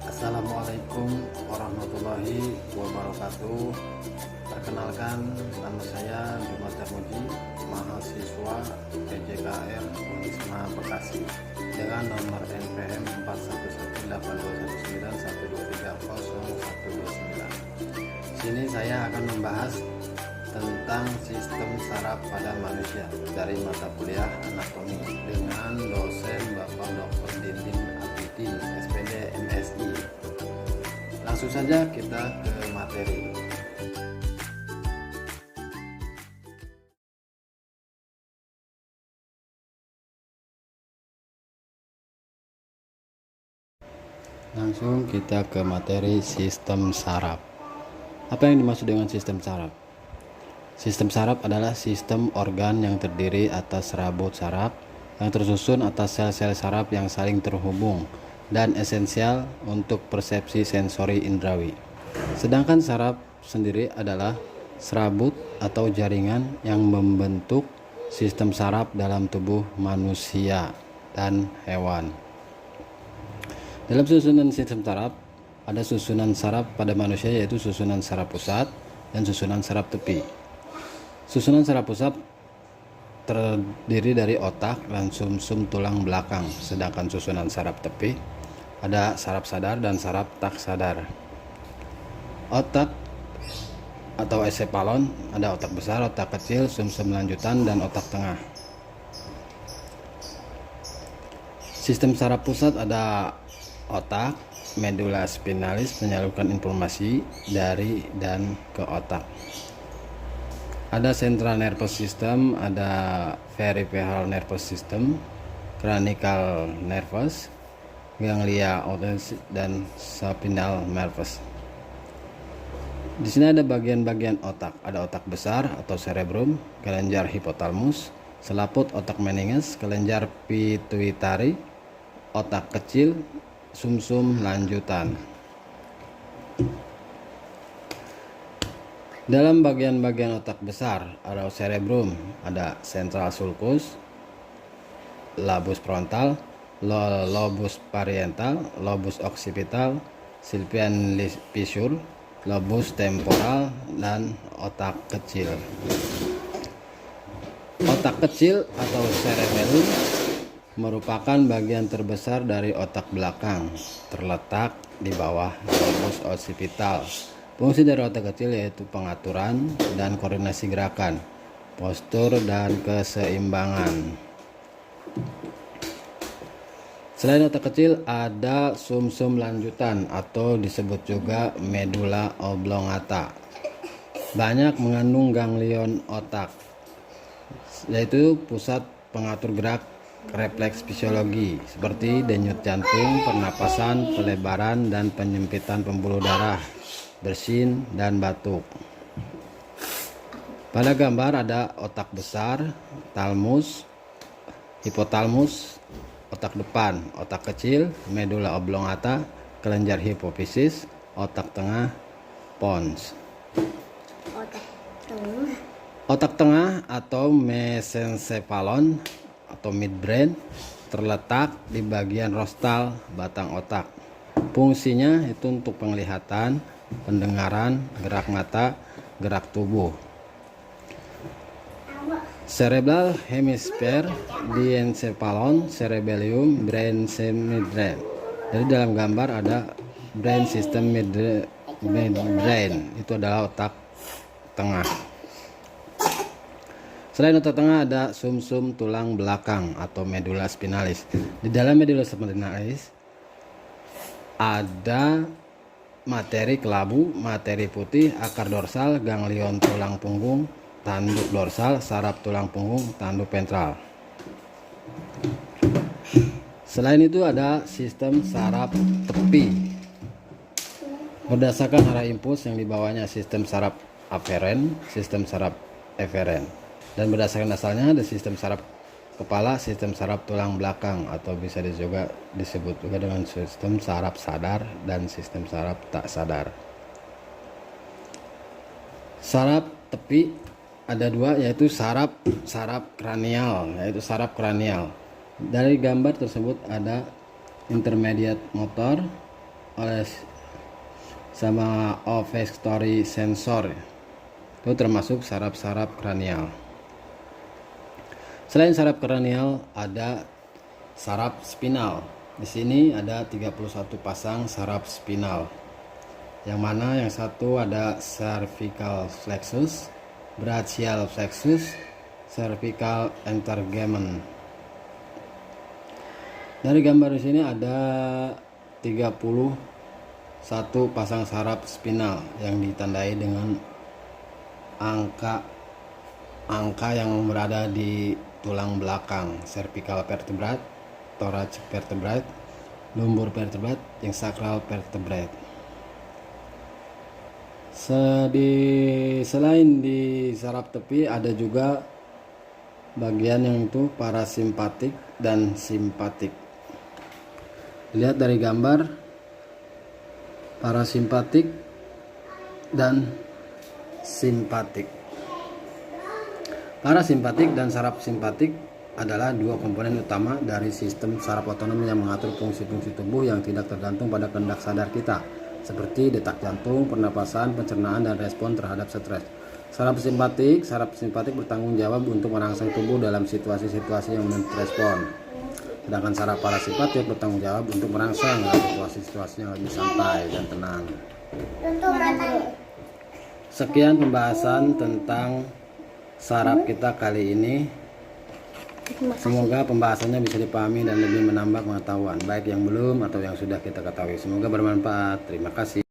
Assalamualaikum warahmatullahi wabarakatuh. Perkenalkan, nama saya Jumat Termuji, mahasiswa PJKR Unisma Bekasi dengan nomor NPM 41811912300129. Sini saya akan membahas tentang sistem saraf pada manusia dari mata kuliah anatomi dengan dosen Bapak Dr. Dinding Abidin, SPD MSI. Langsung saja kita ke materi. Langsung kita ke materi sistem saraf. Apa yang dimaksud dengan sistem saraf? Sistem saraf adalah sistem organ yang terdiri atas serabut saraf yang tersusun atas sel-sel saraf yang saling terhubung dan esensial untuk persepsi sensori indrawi. Sedangkan saraf sendiri adalah serabut atau jaringan yang membentuk sistem saraf dalam tubuh manusia dan hewan. Dalam susunan sistem saraf, ada susunan saraf pada manusia yaitu susunan saraf pusat dan susunan saraf tepi. Susunan saraf pusat terdiri dari otak dan sumsum tulang belakang, sedangkan susunan saraf tepi ada saraf sadar dan saraf tak sadar. Otak atau encephalon ada otak besar, otak kecil, sumsum lanjutan, dan otak tengah. Sistem saraf pusat ada otak, medula spinalis menyalurkan informasi dari dan ke otak. Ada central nervous system, ada peripheral nervous system, cranial nervous, ganglia optic, dan spinal nervous. Di sini ada bagian-bagian otak. Ada otak besar atau cerebrum, kelenjar hipotalamus, selaput otak meninges, kelenjar pituitari, otak kecil, sumsum lanjutan. Dalam bagian-bagian otak besar ada cerebrum, ada central sulcus, lobus frontal, lobus parietal, lobus occipital, sylvian fissure, lobus temporal, dan otak kecil. Otak kecil atau cerebellum merupakan bagian terbesar dari otak belakang, terletak di bawah lobus occipital. Fungsi dari otak kecil yaitu pengaturan dan koordinasi gerakan, postur, dan keseimbangan. Selain otak kecil, ada sumsum lanjutan atau disebut juga medula oblongata. Banyak mengandung ganglion otak, yaitu pusat pengatur gerak refleks fisiologi seperti denyut jantung, pernapasan, pelebaran dan penyempitan pembuluh darah, bersin, dan batuk. Pada gambar ada otak besar, thalamus, hipotalamus, otak depan, otak kecil, medula oblongata, kelenjar hipofisis, otak tengah, pons. Otak tengah atau mesencephalon atau midbrain terletak di bagian rostal batang otak. Fungsinya itu untuk penglihatan, pendengaran, gerak mata, gerak tubuh. Cerebral hemisphere, diencephalon, cerebellum, brain midbrain. Jadi dalam gambar ada brain system midbrain, itu adalah otak tengah. Selain otak tengah ada sumsum tulang belakang atau medula spinalis. Di dalam medula spinalis ada materi kelabu, materi putih, akar dorsal, ganglion tulang punggung, tanduk dorsal, saraf tulang punggung, tanduk ventral. Selain itu ada sistem saraf tepi. Berdasarkan arah impuls yang dibawanya sistem saraf aferen, sistem saraf eferen. Dan berdasarkan asalnya ada sistem saraf kepala, sistem saraf tulang belakang, atau bisa juga disebut juga dengan sistem saraf sadar dan sistem saraf tak sadar. Saraf tepi ada dua, yaitu saraf kranial, Dari gambar tersebut ada intermediate motor oleh sama olfactory sensor, itu termasuk saraf-saraf kranial. Selain saraf kranial ada saraf spinal. Di sini ada 31 pasang saraf spinal, yang mana yang satu ada cervical plexus, brachial plexus, cervical intergemen. Dari gambar di sini ada 31 pasang saraf spinal yang ditandai dengan angka yang berada di tulang belakang, cervical vertebrae, thoracic vertebrae, lumbar vertebrae, yang sacral vertebrae. Selain di saraf tepi ada juga bagian yang itu parasimpatik dan simpatik. Lihat dari gambar, parasimpatik dan simpatik. Parasimpatik dan saraf simpatik adalah dua komponen utama dari sistem saraf otonom yang mengatur fungsi-fungsi tubuh yang tidak tergantung pada kehendak sadar kita, seperti detak jantung, pernapasan, pencernaan, dan respon terhadap stres. Saraf simpatik bertanggung jawab untuk merangsang tubuh dalam situasi-situasi yang menuntut respon. Sedangkan saraf parasimpatik bertanggung jawab untuk merangsang situasi-situasi yang lebih santai dan tenang. Sekian pembahasan tentang saraf kita kali ini. Semoga pembahasannya bisa dipahami dan lebih menambah pengetahuan, baik yang belum atau yang sudah kita ketahui. Semoga bermanfaat. Terima kasih.